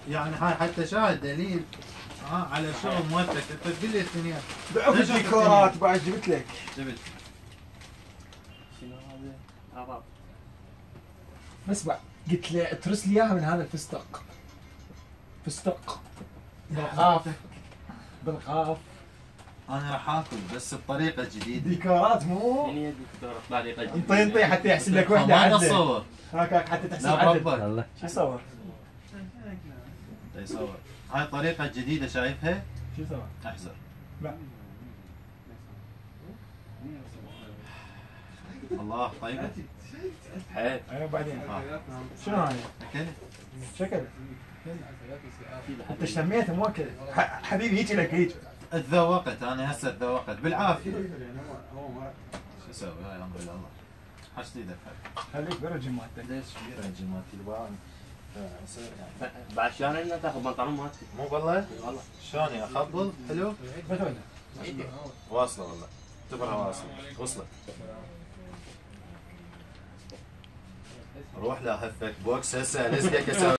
يعني هاي حتى شاهد دليل على شغل موثق. انت تقول لي الثنيات ضعف الديكورات بعد جبت لك. جبت شنو هذا؟ عرب. اسمع قلت له اترس لي اياها من هذا الفستق. فستق بالقاف بالقاف. انا راح اكل بس بطريقه جديده. ديكورات مو يعني يديك طريقه جديده. انطي انطي حتى يحسب لك وحده ما عدل. اصور. هاك حتى تحسب لا عدل. بربك. والله شو يصور؟ يصور. هاي طريقه جديده شايفها؟ شو يصور؟ احذر. لا الله طيبه. حيل. ايوه بعدين شنو هاي؟ اكلت. شكل انت شميته مو اكل. حبيبي هيجي لك هيجي. تذوقت انا هسه تذوقت بالعافيه. شو اسوي؟ هاي امر الله. حشت ايدك هاي. خليك برجل مالتك. ليش كبيره جمالتي البان؟ بعد شلون انك تاخذ بنطلون مالتي؟ مو والله؟ والله شلون اخبل؟ حلو؟ مثلا واصله والله. اعتبرها واصله. وصلت. روح لا هفك بوكس هسه الزقك اسوي